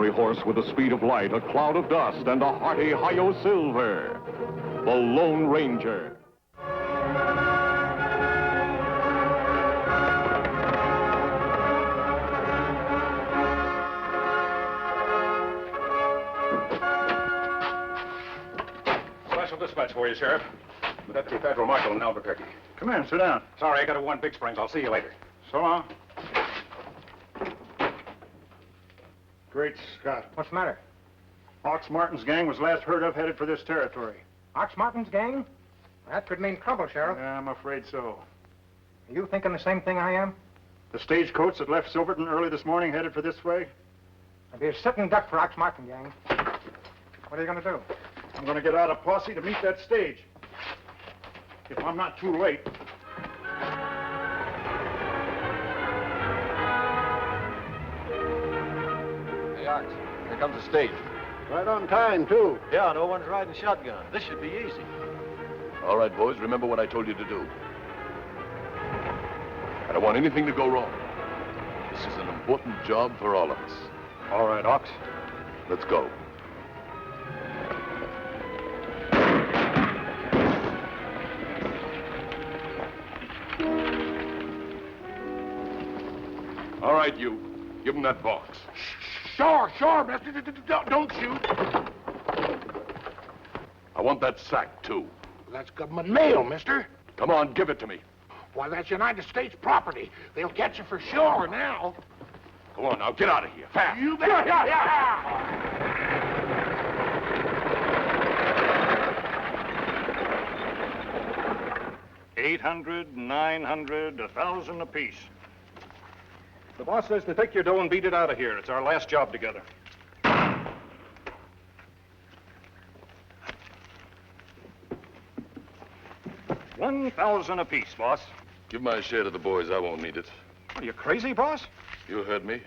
cavalry horse with the speed of light, a cloud of dust, and a hearty hi-yo silver. The Lone Ranger. Special dispatch for you, Sheriff. Deputy Federal Marshal in Albuquerque. Come in, sit down. Sorry, I got to one Big Springs. I'll see you later. So long. Great Scott. What's the matter? Ox Martin's gang was last heard of headed for this territory. Ox Martin's gang? That could mean trouble, Sheriff. Yeah, I'm afraid so. Are you thinking the same thing I am? The stagecoach that left Silverton early this morning headed for this way? I'll be a sitting duck for Ox Martin gang. What are you going to do? I'm going to get out a posse to meet that stage. If I'm not too late. Hey, Ox, here comes the stage. Right on time, too. Yeah, no one's riding shotgun. This should be easy. All right, boys, remember what I told you to do. I don't want anything to go wrong. This is an important job for all of us. All right, Ox. Let's go. All right, you. Give him that box. Sure, mister. Don't shoot. I want that sack, too. That's government mail, mister. Come on, give it to me. Why, that's United States property. They'll get you for sure now. Come on, now, get out of here, fast. You bet. Yeah. 800, 900, 1,000 apiece. The boss says to take your dough and beat it out of here. It's our last job together. $1,000 apiece, boss. Give my share to the boys. I won't need it. Are you crazy, boss? You heard me.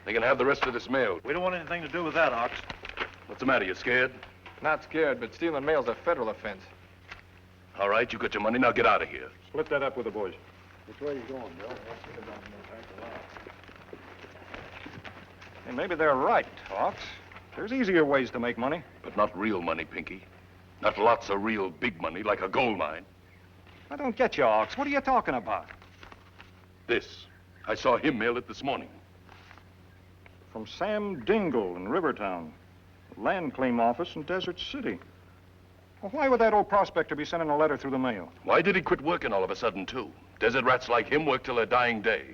They can have the rest of this mail. We don't want anything to do with that, Ox. What's the matter? You scared? Not scared, but stealing mail's a federal offense. All right, you got your money. Now get out of here. Split that up with the boys. Which way are you going, Bill? Hey, maybe they're right, Ox. There's easier ways to make money. But not real money, Pinky. Not lots of real big money, like a gold mine. I don't get you, Ox. What are you talking about? This. I saw him mail it this morning. From Sam Dingle in Rivertown. Land claim office in Desert City. Well, why would that old prospector be sending a letter through the mail? Why did he quit working all of a sudden, too? Desert rats like him work till their dying day.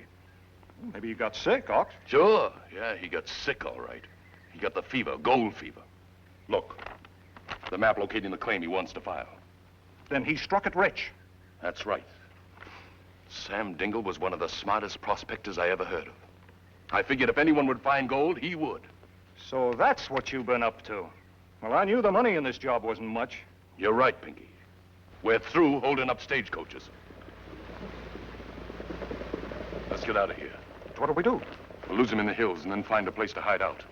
Maybe he got sick, Ox. Sure. Yeah, he got sick, all right. He got the fever, gold fever. Look, the map locating the claim he wants to file. Then he struck it rich. That's right. Sam Dingle was one of the smartest prospectors I ever heard of. I figured if anyone would find gold, he would. So that's what you've been up to. Well, I knew the money in this job wasn't much. You're right, Pinky. We're through holding up stagecoaches. Let's get out of here. What do we do? We'll lose him in the hills and then find a place to hide out.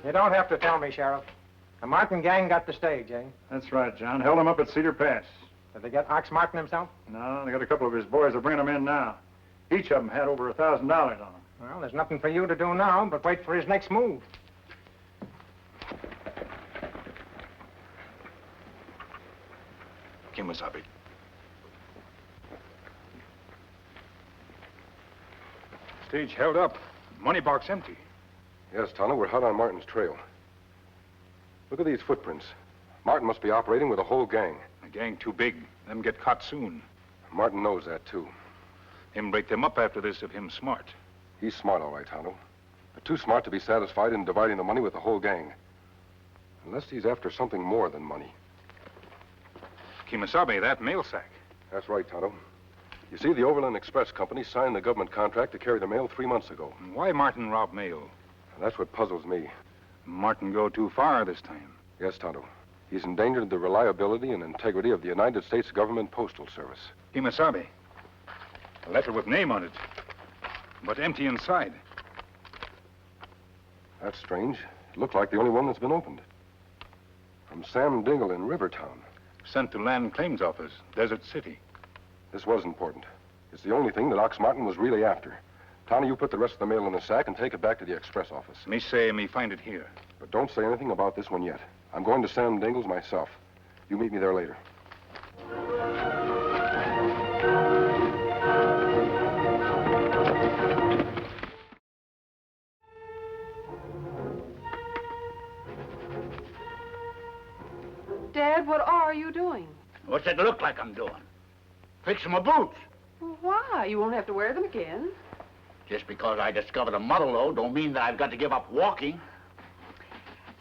You don't have to tell me, Sheriff. The Martin gang got the stage, eh? That's right, John. Held him up at Cedar Pass. Did they get Ox Martin himself? No, they got a couple of his boys. They're bringing him in now. Each of them had over $1,000 on them. Well, there's nothing for you to do now but wait for his next move. Kemo Sabe. Stage held up. Money box empty. Yes, Tonto, we're hot on Martin's trail. Look at these footprints. Martin must be operating with a whole gang. A gang too big. Them get caught soon. Martin knows that, too. Him break them up after this if him smart. He's smart, all right, Tonto. But too smart to be satisfied in dividing the money with the whole gang. Unless he's after something more than money. Kemo Sabe, that mail sack. That's right, Tonto. You see, the Overland Express Company signed the government contract to carry the mail 3 months ago. Why Martin rob mail? And that's what puzzles me. Martin go too far this time. Yes, Tonto. He's endangered the reliability and integrity of the United States Government Postal Service. Kemo Sabe. A letter with name on it, but empty inside. That's strange. It looks like the only one that's been opened. From Sam Dingle in Rivertown. Sent to Land Claims Office, Desert City. This was important. It's the only thing that Ox Martin was really after. Tonto, you put the rest of the mail in the sack and take it back to the express office. Me say me find it here. But don't say anything about this one yet. I'm going to Sam Dingle's myself. You meet me there later. Dad, what are you doing? What's it look like I'm doing? Fixing my boots. Why? You won't have to wear them again. Just because I discovered a mother lode don't mean that I've got to give up walking.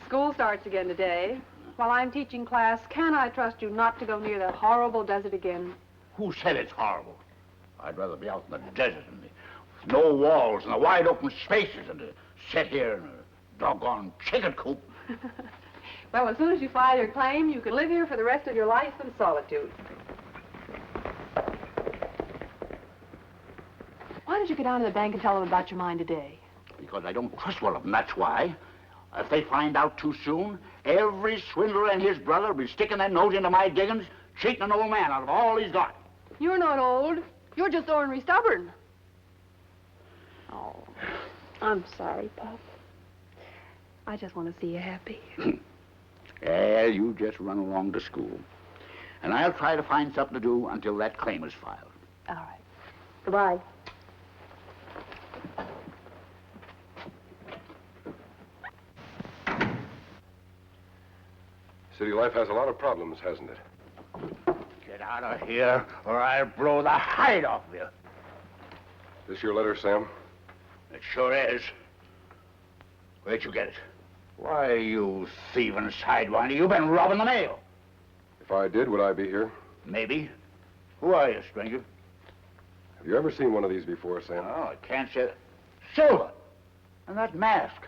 School starts again today. While I'm teaching class, can I trust you not to go near that horrible desert again? Who said it's horrible? I'd rather be out in the desert and no walls and the wide open spaces than to sit here in a doggone chicken coop. Well, as soon as you file your claim, you can live here for the rest of your life in solitude. Why did you go down to the bank and tell them about your mine today? Because I don't trust one of them, that's why. If they find out too soon, every swindler and his brother will be sticking their nose into my diggings, cheating an old man out of all he's got. You're not old. You're just ornery stubborn. Oh, I'm sorry, Pop. I just want to see you happy. Yeah, you just run along to school. And I'll try to find something to do until that claim is filed. All right. Goodbye. City life has a lot of problems, hasn't it? Get out of here, or I'll blow the hide off you. This your letter, Sam? It sure is. Where'd you get it? Why, you thieving sidewinder, you've been robbing the mail. If I did, would I be here? Maybe. Who are you, stranger? Have you ever seen one of these before, Sam? Oh, I can't say that. Silver! And that mask.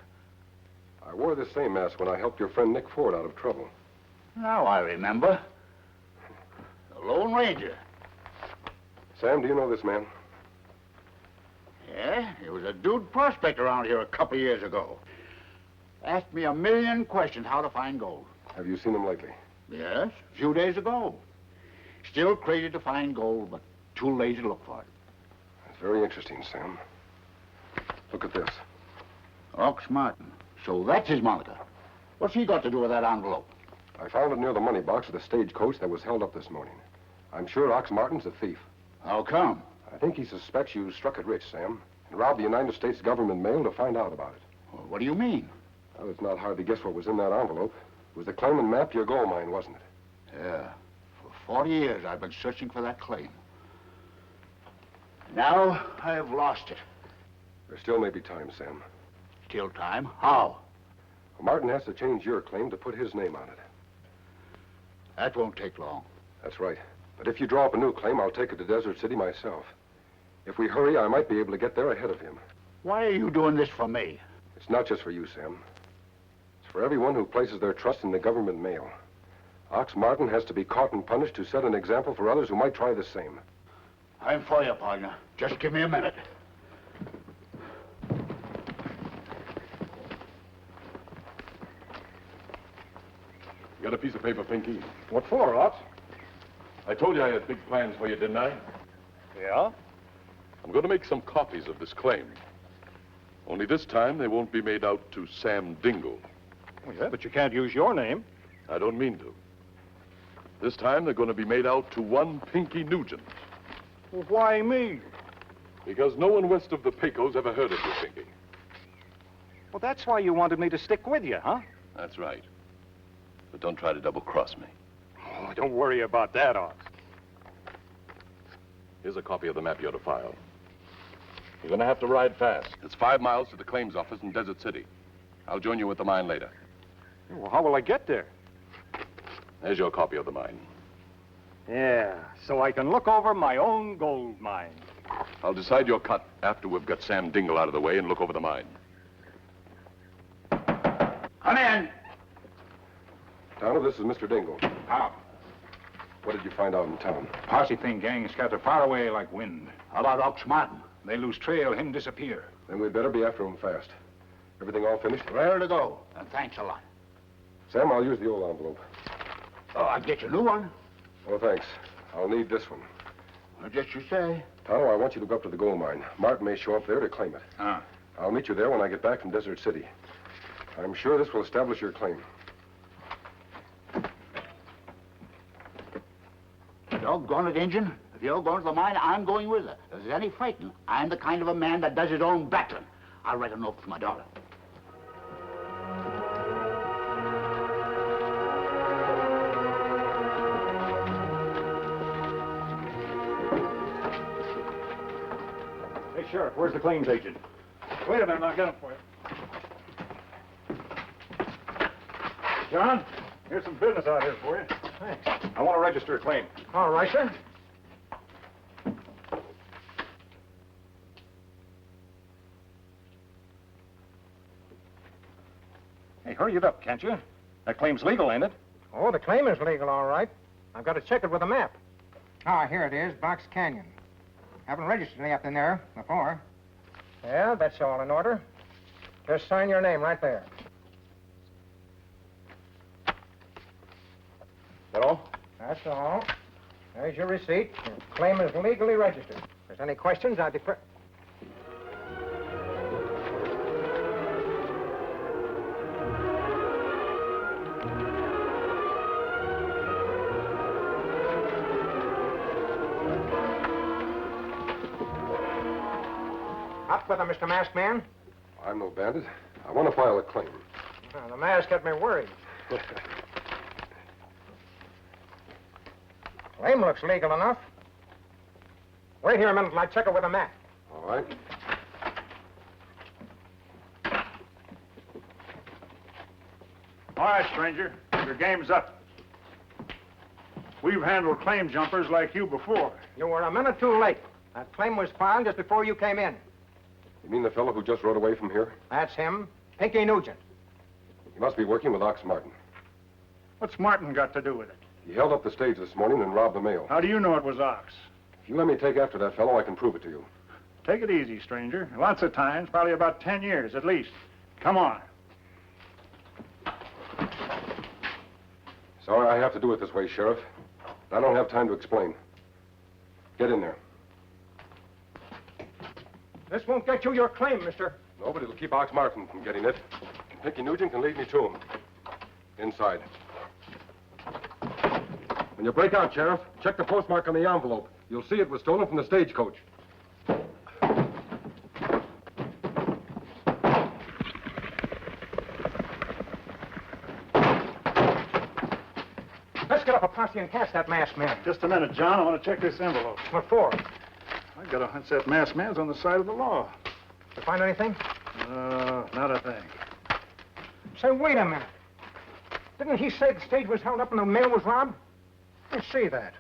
I wore this same mask when I helped your friend Nick Ford out of trouble. Now I remember. The Lone Ranger. Sam, do you know this man? Yeah, he was a dude prospect around here a couple years ago. Asked me a million questions how to find gold. Have you seen him lately? Yes, a few days ago. Still crazy to find gold, but too lazy to look for it. That's very interesting, Sam. Look at this. Ox Martin. So that's his moniker. What's he got to do with that envelope? I found it near the money box of the stagecoach that was held up this morning. I'm sure Ox Martin's a thief. How come? I think he suspects you struck it rich, Sam, and robbed the United States government mail to find out about it. Well, what do you mean? Well, it's not hard to guess what was in that envelope. It was the claim and map to your gold mine, wasn't it? Yeah. For 40 years, I've been searching for that claim. Now, I've lost it. There still may be time, Sam. Still time? How? Well, Martin has to change your claim to put his name on it. That won't take long. That's right. But if you draw up a new claim, I'll take it to Desert City myself. If we hurry, I might be able to get there ahead of him. Why are you doing this for me? It's not just for you, Sam. It's for everyone who places their trust in the government mail. Ox Martin has to be caught and punished to set an example for others who might try the same. I'm for you, partner. Just give me a minute. Got a piece of paper, Pinky? What for, Ox? I told you I had big plans for you, didn't I? Yeah? I'm going to make some copies of this claim. Only this time, they won't be made out to Sam Dingle. Oh, yeah, but you can't use your name. I don't mean to. This time, they're going to be made out to one Pinky Nugent. Well, why me? Because no one west of the Pecos ever heard of you, Pinky. Well, that's why you wanted me to stick with you, huh? That's right. But don't try to double-cross me. Oh, don't worry about that, Ox. Here's a copy of the map you're to file. You're going to have to ride fast. It's 5 miles to the claims office in Desert City. I'll join you at the mine later. Well, how will I get there? There's your copy of the mine. Yeah, so I can look over my own gold mine. I'll decide your cut after we've got Sam Dingle out of the way and look over the mine. Come in. Tonto, this is Mr. Dingle. How? What did you find out in town? Posse thing gang scattered far away like wind. How about Ox Martin? They lose trail, him disappear. Then we'd better be after him fast. Everything all finished? Ready to go. And thanks a lot. Sam, I'll use the old envelope. Oh, I'll get you a new one. Oh, thanks. I'll need this one. Well, just you say. Tonto, I want you to go up to the gold mine. Martin may show up there to claim it. Ah. I'll meet you there when I get back from Desert City. I'm sure this will establish your claim. Doggone it, Injun. If you're going to the mine, I'm going with her. If there's any fighting, I'm the kind of a man that does his own battling. I'll write a note for my daughter. Hey, Sheriff, where's the claims agent? Wait a minute, I'll get him for you. John, here's some business out here for you. Thanks. I want to register a claim. All right, sir. Hey, hurry it up, can't you? That claim's legal, ain't it? Oh, the claim is legal, all right. I've got to check it with a map. Ah, here it is, Box Canyon. Haven't registered it up in there before. Yeah, that's all in order. Just sign your name right there. That all? That's all. There's your receipt. Your claim is legally registered. If there's any questions, I'll declare... Up with him, Mr. Masked Man. I'm no bandit. I want to file a claim. Oh, the mask got me worried. Claim looks legal enough. Wait here a minute till I check it with a map. All right. All right, stranger. Your game's up. We've handled claim jumpers like you before. You were a minute too late. That claim was filed just before you came in. You mean the fellow who just rode away from here? That's him, Pinky Nugent. He must be working with Ox Martin. What's Martin got to do with it? He held up the stage this morning and robbed the mail. How do you know it was Ox? If you let me take after that fellow, I can prove it to you. Take it easy, stranger. Lots of times, probably about 10 years at least. Come on. Sorry I have to do it this way, Sheriff. I don't have time to explain. Get in there. This won't get you your claim, mister. No, but it'll keep Ox Martin from getting it. And Pinky Nugent can lead me to him. Inside. When you break out, Sheriff, check the postmark on the envelope. You'll see it was stolen from the stagecoach. Let's get up a posse and catch that masked man. Just a minute, John. I want to check this envelope. What for? I got a hunch that masked man's on the side of the law. You find anything? Not a thing. Say, wait a minute. Didn't he say the stage was held up and the mail was robbed? Let's see that.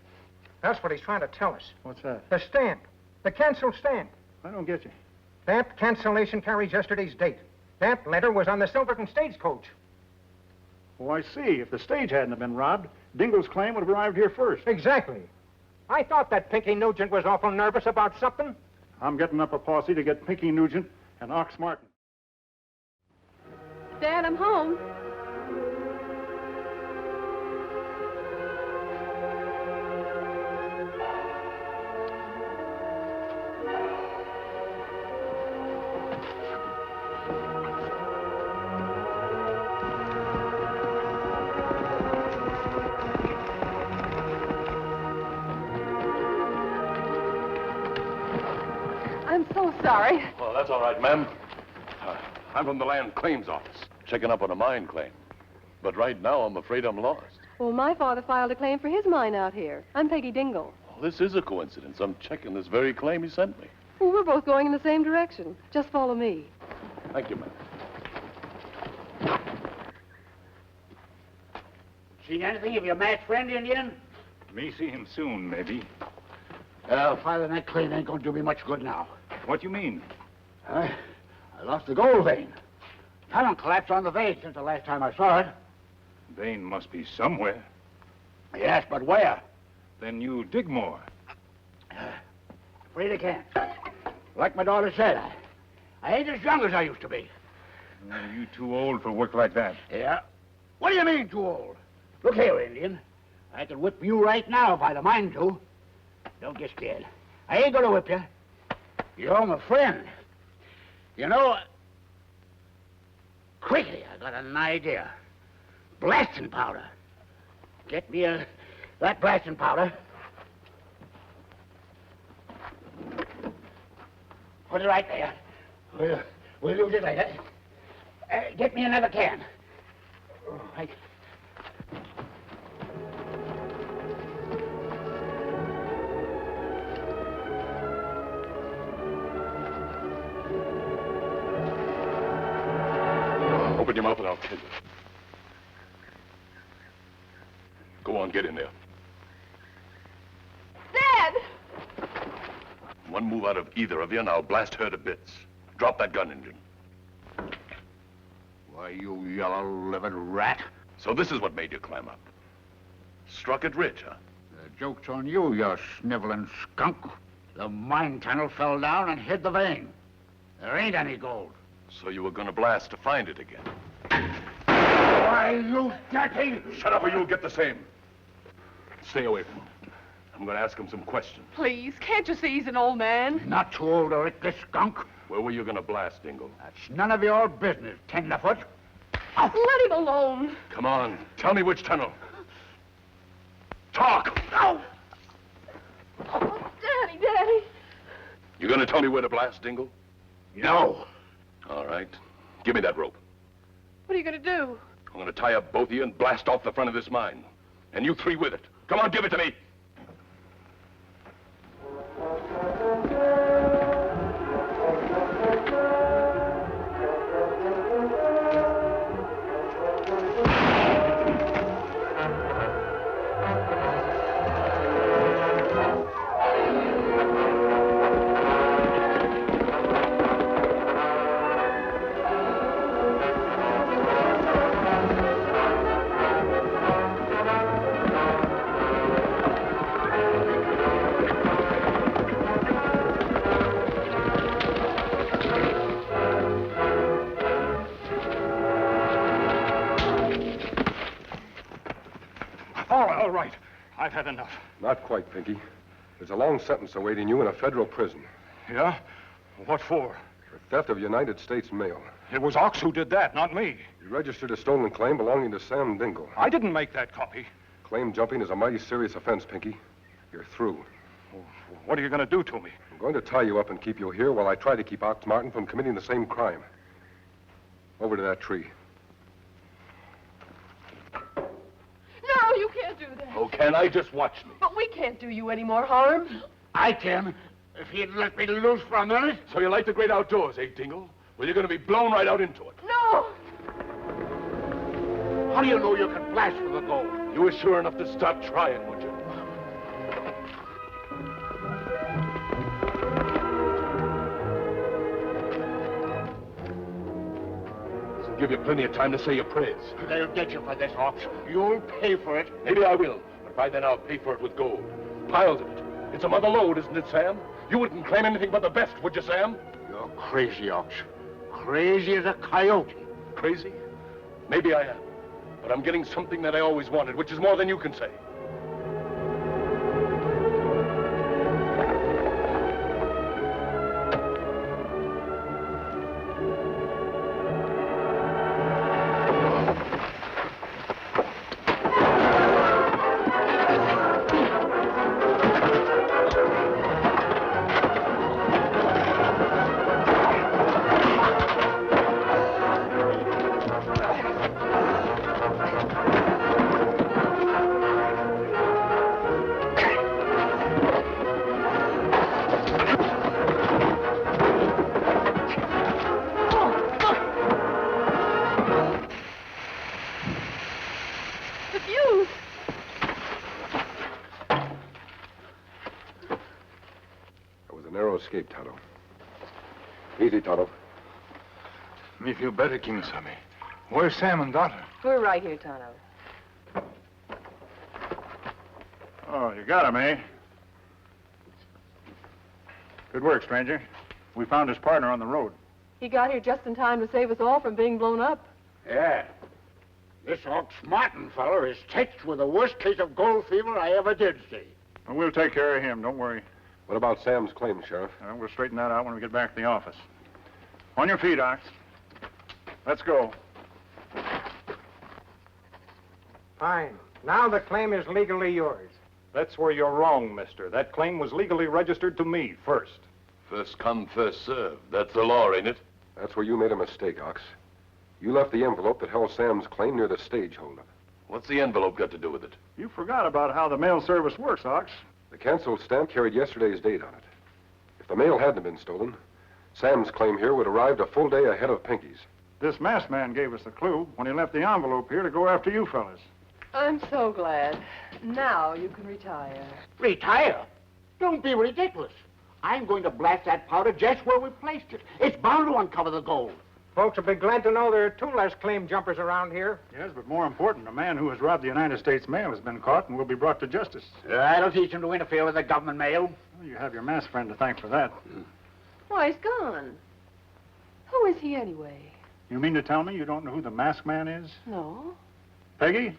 That's what he's trying to tell us. What's that? The stamp. The cancel stamp. I don't get you. That cancellation carries yesterday's date. That letter was on the Silverton stagecoach. Oh, I see. If the stage hadn't have been robbed, Dingle's claim would have arrived here first. Exactly. I thought that Pinky Nugent was awful nervous about something. I'm getting up a posse to get Pinky Nugent and Ox Martin. Dad, I'm home. I'm so sorry. Well, that's all right, ma'am. I'm from the Land Claims Office, checking up on a mine claim. But right now, I'm afraid I'm lost. Well, my father filed a claim for his mine out here. I'm Peggy Dingle. Well, this is a coincidence. I'm checking this very claim he sent me. Well, we're both going in the same direction. Just follow me. Thank you, ma'am. Seen anything of your match friend, Indian? May see him soon, maybe. Filing that claim ain't gonna do me much good now. What you mean? I lost the gold vein. Talent collapsed on the vein since the last time I saw it. Vein must be somewhere. Yes, but where? Then you dig more. Afraid I can't. Like my daughter said, I ain't as young as I used to be. You too old for work like that. Yeah? What do you mean, too old? Look here, Indian. I could whip you right now if I had a mind to. Don't get scared. I ain't gonna whip you. You're my friend. You know, quickly, I got an idea. Blasting powder. Get me that blasting powder. Put it right there. We'll use it later. Get me another can. Right. Open your mouth and I'll kill you. Go on, get in there. Dad! One move out of either of you and I'll blast her to bits. Drop that gun, Indian. Why, you yellow-livered rat. So this is what made you climb up. Struck it rich, huh? The joke's on you, you sniveling skunk. The mine tunnel fell down and hid the vein. There ain't any gold. So you were gonna blast to find it again. Why, you dirty... Shut up or you'll get the same. Stay away from him. I'm gonna ask him some questions. Please, can't you see he's an old man? Not too old to lick this skunk. Where were you gonna blast, Dingle? That's none of your business, tenderfoot. Let him alone. Come on, tell me which tunnel. Talk! Oh, Daddy, Daddy. You gonna tell me where to blast, Dingle? No. All right. Give me that rope. What are you going to do? I'm gonna tie up both of you and blast off the front of this mine. And you three with it. Come on, give it to me. All right. I've had enough. Not quite, Pinky. There's a long sentence awaiting you in a federal prison. Yeah? What for? For theft of United States mail. It was Ox who did that, not me. You registered a stolen claim belonging to Sam Dingle. I didn't make that copy. Claim jumping is a mighty serious offense, Pinky. You're through. What are you going to do to me? I'm going to tie you up and keep you here while I try to keep Ox Martin from committing the same crime. Over to that tree. No, you can't do that. Oh, can I? Just watch me. But we can't do you any more harm. I can, if he'd let me loose for a minute. So you like the great outdoors, eh, Dingle? Well, you're gonna be blown right out into it. No. How do you know you can blast for the gold? You were sure enough to start trying, would you? This'll give you plenty of time to say your prayers. They'll get you for this, Ox. You'll pay for it. Maybe I will, but by then I'll pay for it with gold. Piles of it. It's a mother lode, isn't it, Sam? You wouldn't claim anything but the best, would you, Sam? You're crazy, Ox. Crazy as a coyote. Crazy? Maybe I am. But I'm getting something that I always wanted, which is more than you can say. Escape, Tonto. Easy, Tonto. Me feel better, Kemo Sabe. Where's Sam and daughter? We're right here, Tonto. Oh, you got him, eh? Good work, stranger. We found his partner on the road. He got here just in time to save us all from being blown up. Yeah. This Ox Martin feller is touched with the worst case of gold fever I ever did see. Well, we'll take care of him, don't worry. What about Sam's claim, Sheriff? We'll straighten that out when we get back to the office. On your feet, Ox. Let's go. Fine. Now the claim is legally yours. That's where you're wrong, mister. That claim was legally registered to me first. First come, first served. That's the law, ain't it? That's where you made a mistake, Ox. You left the envelope that held Sam's claim near the stage holdup. What's the envelope got to do with it? You forgot about how the mail service works, Ox. The canceled stamp carried yesterday's date on it. If the mail hadn't been stolen, Sam's claim here would have arrived a full day ahead of Pinky's. This masked man gave us the clue when he left the envelope here to go after you fellas. I'm so glad. Now you can retire. Retire? Don't be ridiculous. I'm going to blast that powder just where we placed it. It's bound to uncover the gold. Folks will be glad to know there are 2 less claim jumpers around here. Yes, but more important, a man who has robbed the United States mail has been caught and will be brought to justice. That'll teach him to interfere with the government mail. Well, you have your masked friend to thank for that. Why, he's gone. Who is he anyway? You mean to tell me you don't know who the masked man is? No. Peggy,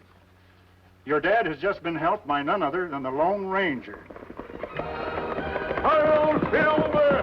your dad has just been helped by none other than the Lone Ranger. Hi-yo, Silver!